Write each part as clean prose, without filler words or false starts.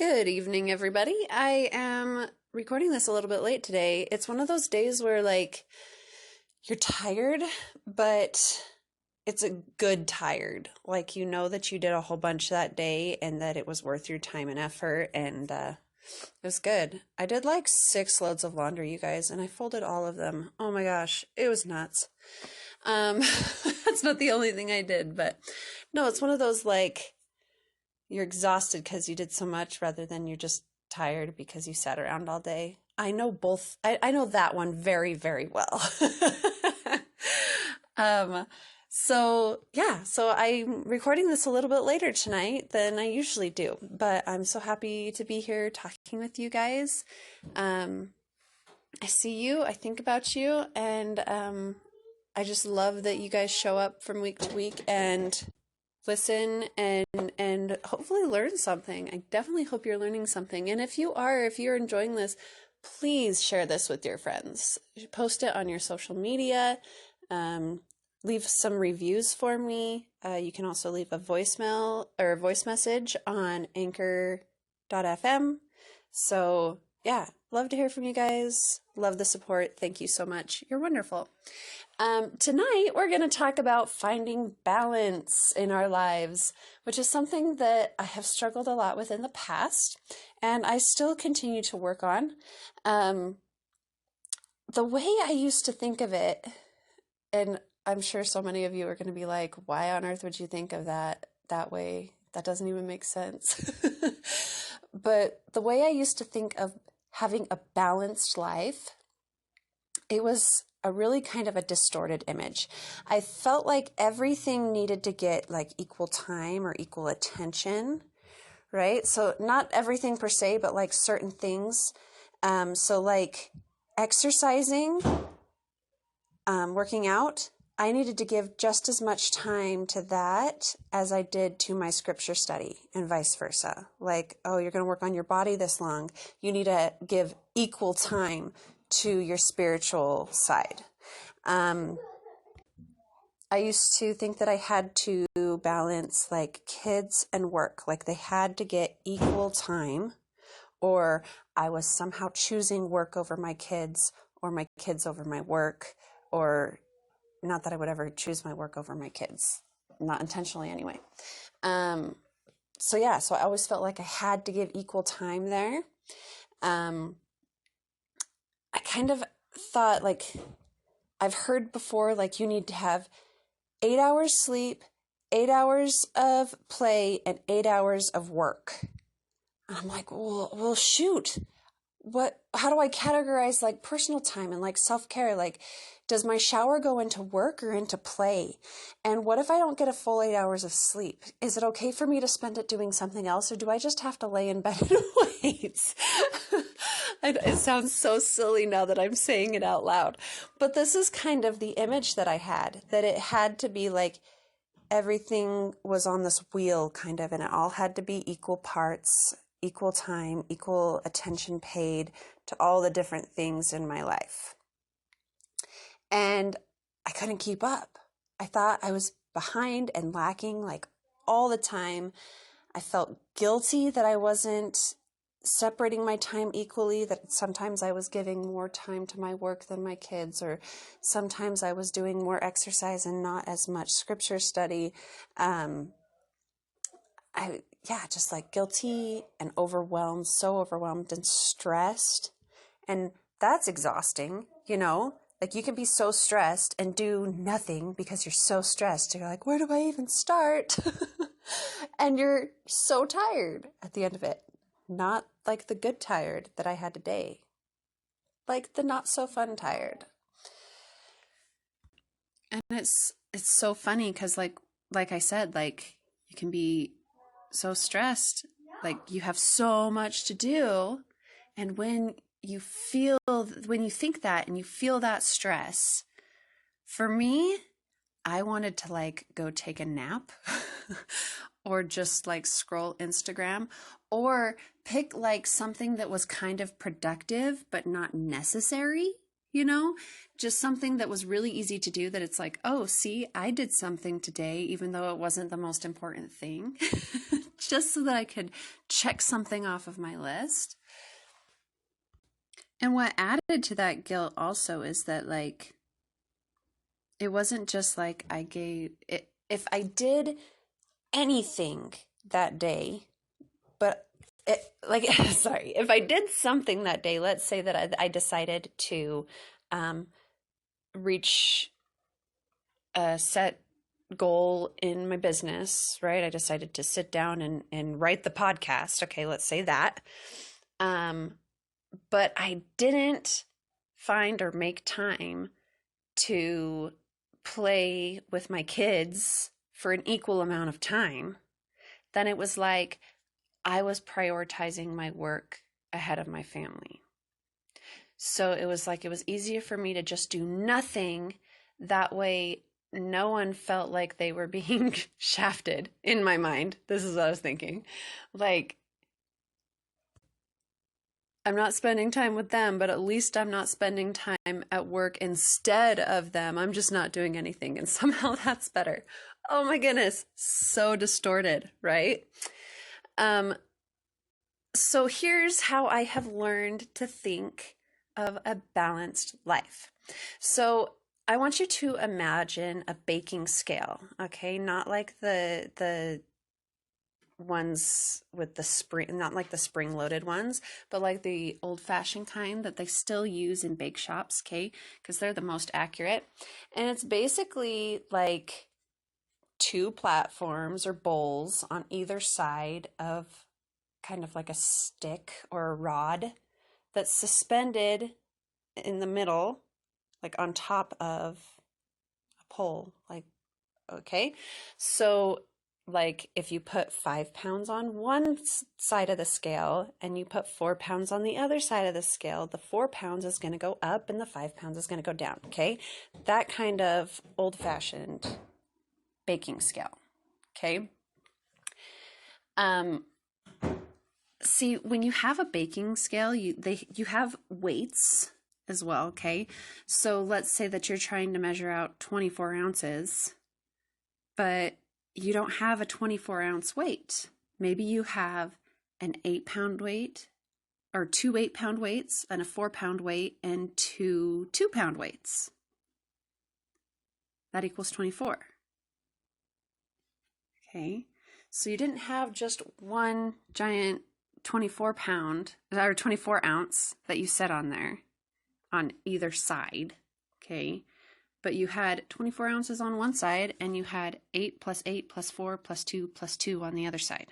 Good evening, everybody. I am recording this a little bit late today. It's one of those days where, you're tired, but it's a good tired. Like, you know that you did a whole bunch that day and that it was worth your time and effort, and it was good. I did like 6 loads of laundry, you guys, and I folded all of them. Oh my gosh, it was nuts. That's not the only thing I did, but no, it's one of those, you're exhausted because you did so much rather than you're just tired because you sat around all day. I know both. I know that one very, very well. um, so I'm recording this a little bit later tonight than I usually do, but I'm so happy to be here talking with you guys. I see you, I think about you, and I just love that you guys show up from week to week and listen and hopefully learn something. I definitely hope you're learning something. And if you're enjoying this, please share this with your friends. Post it on your social media. Leave some reviews for me. You can also leave a voicemail or a voice message on anchor.fm. So yeah, love to hear from you guys. Love the support. Thank you so much. You're wonderful. Tonight, we're going to talk about finding balance in our lives, which is something that I have struggled a lot with in the past, and I still continue to work on. The way I used to think of it, and I'm sure so many of you are going to be like, why on earth would you think of that way? That doesn't even make sense. But the way I used to think of having a balanced life, it was a really kind of a distorted image. I felt like everything needed to get equal time or equal attention, right? So not everything per se, but certain things. So exercising, working out, I needed to give just as much time to that as I did to my scripture study and vice versa. Oh, you're going to work on your body this long. You need to give equal time to your spiritual side. I used to think that I had to balance kids and work, they had to get equal time, or I was somehow choosing work over my kids or my kids over my work, or not that I would ever choose my work over my kids, not intentionally anyway. So I always felt like I had to give equal time there. I kind of thought I've heard before, you need to have 8 hours sleep, 8 hours of play, and 8 hours of work. And I'm like, well, shoot. How do I categorize personal time and self-care? Does my shower go into work or into play? And what if I don't get a full 8 hours of sleep? Is it okay for me to spend it doing something else, or do I just have to lay in bed and wait? It sounds so silly now that I'm saying it out loud, but this is kind of the image that I had, that it had to be everything was on this wheel kind of, and it all had to be equal parts, equal time, equal attention paid to all the different things in my life. And I couldn't keep up. I thought I was behind and lacking all the time. I felt guilty that I wasn't separating my time equally, that sometimes I was giving more time to my work than my kids, or sometimes I was doing more exercise and not as much scripture study. Just guilty and overwhelmed, so overwhelmed and stressed. And that's exhausting, you can be so stressed and do nothing because you're so stressed. You're like, where do I even start? And you're so tired at the end of it. Not the good tired that I had today. The not so fun tired. And it's so funny because like I said, you can be so stressed, you have so much to do, and when you think that and you feel that stress, for me, I wanted to go take a nap or just scroll Instagram, or pick something that was kind of productive but not necessary, just something that was really easy to do, that it's like, oh, see, I did something today, even though it wasn't the most important thing, just so that I could check something off of my list. And what added to that guilt also is that, like, it wasn't just like I gave it, if I did anything that day, but like, sorry, if I did something that day, let's say that I decided to reach a set goal in my business, right? I decided to sit down and write the podcast. Okay, let's say that. But I didn't find or make time to play with my kids for an equal amount of time. Then it was like I was prioritizing my work ahead of my family. So it was like it was easier for me to just do nothing. That way, no one felt like they were being shafted in my mind. This is what I was thinking. Like, I'm not spending time with them, but at least I'm not spending time at work instead of them. I'm just not doing anything, and somehow that's better. Oh my goodness, so distorted, right? So here's how I have learned to think of a balanced life. So I want you to imagine a baking scale, okay? Not like the ones with the spring, not like the spring-loaded ones, but like the old-fashioned kind that they still use in bake shops, okay? Because they're the most accurate. And it's basically like two platforms or bowls on either side of kind of like a stick or a rod that's suspended in the middle, like on top of a pole, like, okay? So like if you put 5 pounds on one side of the scale and you put 4 pounds on the other side of the scale, the 4 pounds is going to go up and the 5 pounds is going to go down, okay? That kind of old-fashioned baking scale, okay? See, when you have a baking scale, you have weights as well, okay? So let's say that you're trying to measure out 24 ounces, but you don't have a 24-ounce weight. Maybe you have an 8-pound weight, or 2 8-pound weights, and a 4-pound weight, and 2 2-pound weights. That equals 24. Okay, so you didn't have just one giant 24-pound or 24-ounce that you set on there on either side, okay? But you had 24 ounces on one side and you had 8 plus 8 plus 4 plus 2 plus 2 on the other side.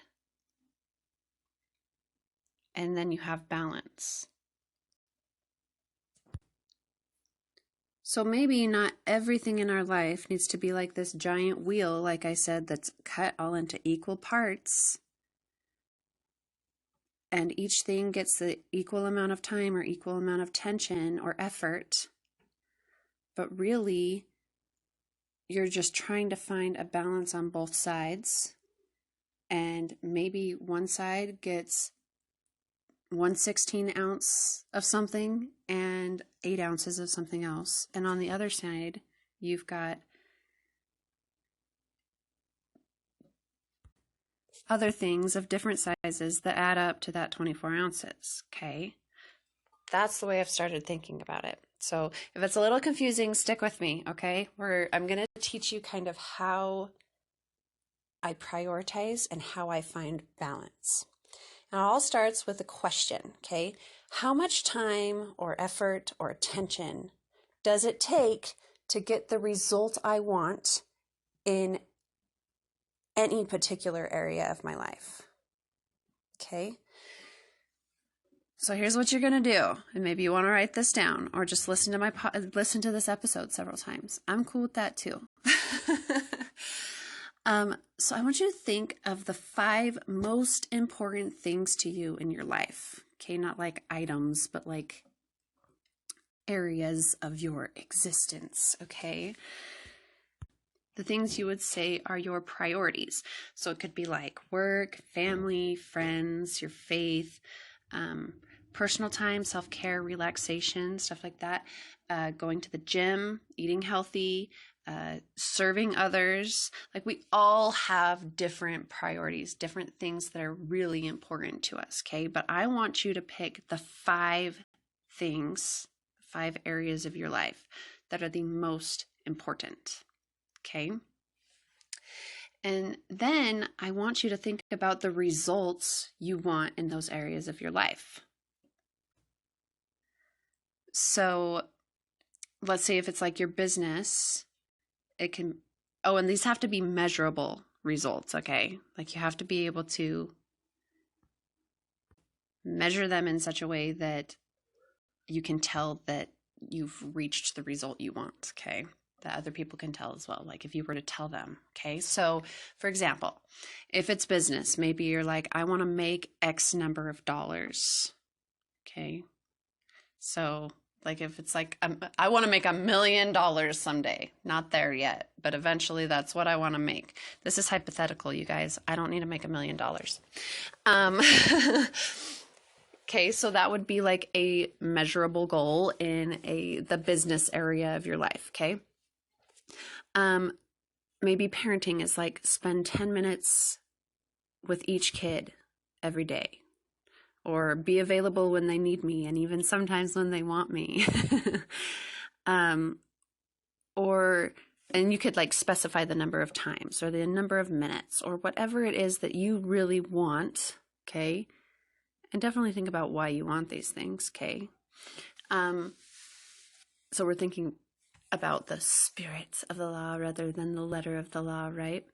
And then you have balance. So maybe not everything in our life needs to be like this giant wheel, like I said, that's cut all into equal parts. And each thing gets the equal amount of time or equal amount of attention or effort. But really, you're just trying to find a balance on both sides. And maybe one side gets 1/16 ounce of something and 8 ounces of something else. And on the other side, you've got other things of different sizes that add up to that 24 ounces, okay? That's the way I've started thinking about it. So if it's a little confusing, stick with me, okay? I'm going to teach you kind of how I prioritize and how I find balance. And it all starts with a question, okay? How much time or effort or attention does it take to get the result I want in any particular area of my life? Okay? So here's what you're going to do. And maybe you want to write this down or just listen to this episode several times. I'm cool with that too. So I want you to think of the 5 most important things to you in your life. Okay, not like items, but like areas of your existence, okay? The things you would say are your priorities. So it could be like work, family, friends, your faith, personal time, self-care, relaxation, stuff like that, going to the gym, eating healthy, serving others. Like, we all have different priorities, different things that are really important to us, okay? But I want you to pick the 5 things, 5 areas of your life that are the most important, okay? And then I want you to think about the results you want in those areas of your life. So let's say if it's like your business, it can, and these have to be measurable results, okay? Like, you have to be able to measure them in such a way that you can tell that you've reached the result you want, okay? That other people can tell as well, like if you were to tell them, okay? So, for example, if it's business, maybe you're like, I want to make X number of dollars, okay? So, like, if it's like, I want to make $1 million someday. Not there yet, but eventually that's what I want to make. This is hypothetical, you guys. I don't need to make $1 million. Okay, so that would be like a measurable goal in the business area of your life, okay? Maybe parenting is like spend 10 minutes with each kid every day, or be available when they need me, and even sometimes when they want me. And you could like specify the number of times or the number of minutes or whatever it is that you really want, okay? And definitely think about why you want these things, okay? So we're thinking about the spirit of the law rather than the letter of the law, right?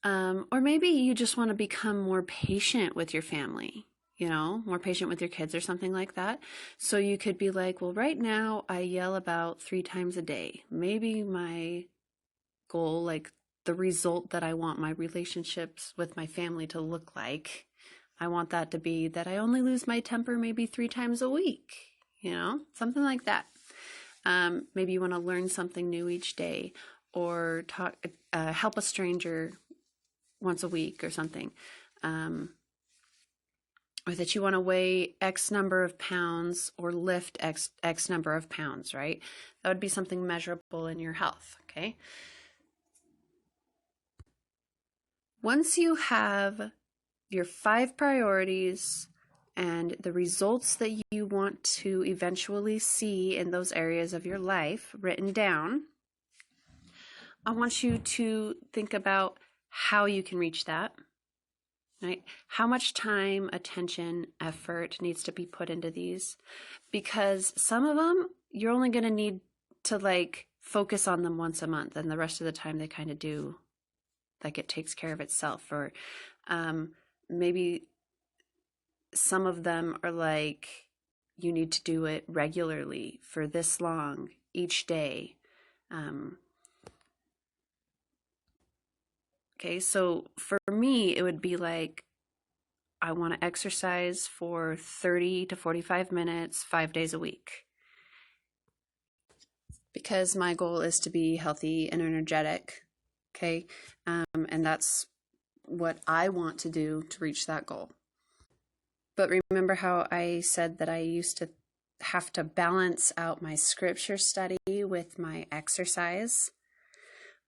Or maybe you just want to become more patient with your family, more patient with your kids or something like that. So you could be like, well, right now I yell about 3 times a day. Maybe my goal, like the result that I want my relationships with my family to look like, I want that to be that I only lose my temper maybe 3 times a week, something like that. Maybe you want to learn something new each day, or help a stranger once a week or something. Or that you want to weigh X number of pounds or lift X number of pounds, right? That would be something measurable in your health, okay? Once you have your 5 priorities and the results that you want to eventually see in those areas of your life written down, I want you to think about how you can reach that, right? How much time, attention, effort needs to be put into these, because some of them you're only going to need to like focus on them once a month, and the rest of the time they kind of do, like, it takes care of itself. Or maybe some of them are like, you need to do it regularly for this long each day. Okay, so for me, it would be like, I want to exercise for 30 to 45 minutes, 5 days a week. Because my goal is to be healthy and energetic, okay? And that's what I want to do to reach that goal. But remember how I said that I used to have to balance out my scripture study with my exercise?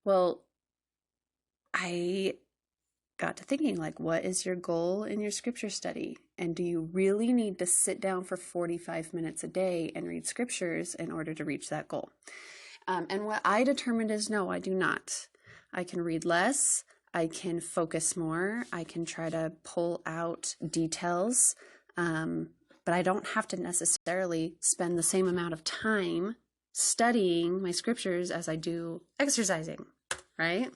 Well, I got to thinking, like, what is your goal in your scripture study? And do you really need to sit down for 45 minutes a day and read scriptures in order to reach that goal? And what I determined is, no, I do not. I can read less. I can focus more. I can try to pull out details. But I don't have to necessarily spend the same amount of time studying my scriptures as I do exercising, right?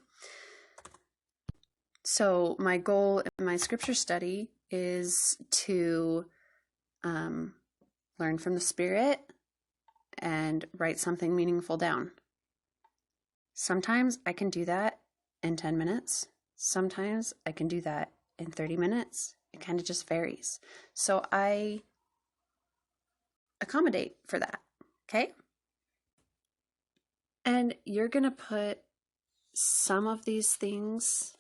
So my goal in my scripture study is to learn from the Spirit and write something meaningful down. Sometimes I can do that in 10 minutes. Sometimes I can do that in 30 minutes. It kind of just varies. So I accommodate for that, okay? And you're going to put some of these things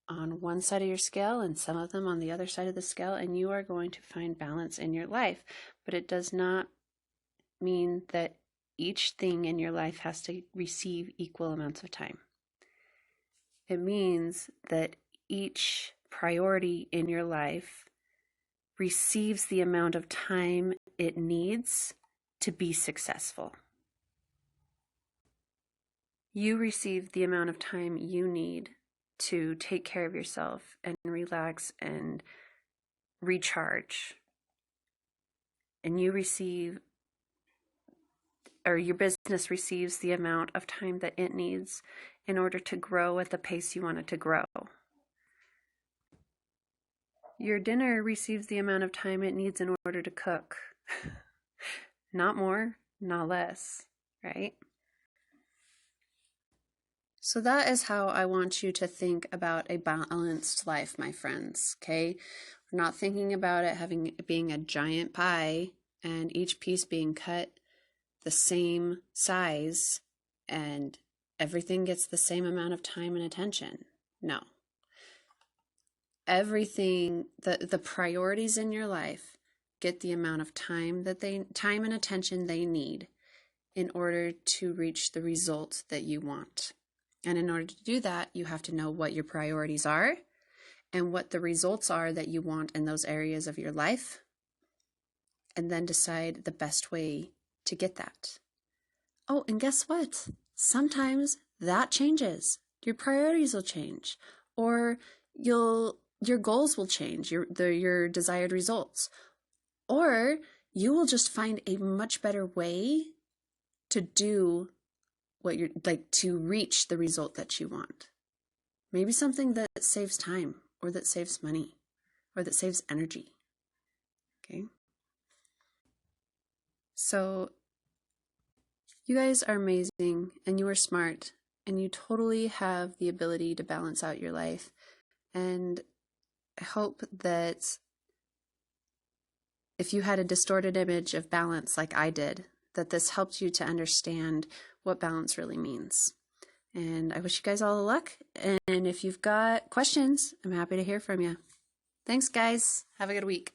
on one side of your scale and some of them on the other side of the scale, and you are going to find balance in your life. But it does not mean that each thing in your life has to receive equal amounts of time. It means that each priority in your life receives the amount of time it needs to be successful. You receive the amount of time you need to take care of yourself and relax and recharge. And you receive, or your business receives the amount of time that it needs in order to grow at the pace you want it to grow. Your dinner receives the amount of time it needs in order to cook. Not more, not less, right? So that is how I want you to think about a balanced life, my friends, okay? We're not thinking about it being a giant pie and each piece being cut the same size and everything gets the same amount of time and attention. No. Everything, the priorities in your life get the amount of time and attention they need in order to reach the results that you want. And in order to do that, you have to know what your priorities are and what the results are that you want in those areas of your life, and then decide the best way to get that. Oh, and guess what? Sometimes that changes. Your priorities will change, or your goals will change, your desired results, or you will just find a much better way to do what you're like, to reach the result that you want. Maybe something that saves time, or that saves money, or that saves energy. Okay? So you guys are amazing, and you are smart, and you totally have the ability to balance out your life. And I hope that if you had a distorted image of balance like I did, that this helped you to understand what balance really means. And I wish you guys all the luck. And if you've got questions, I'm happy to hear from you. Thanks, guys. Have a good week.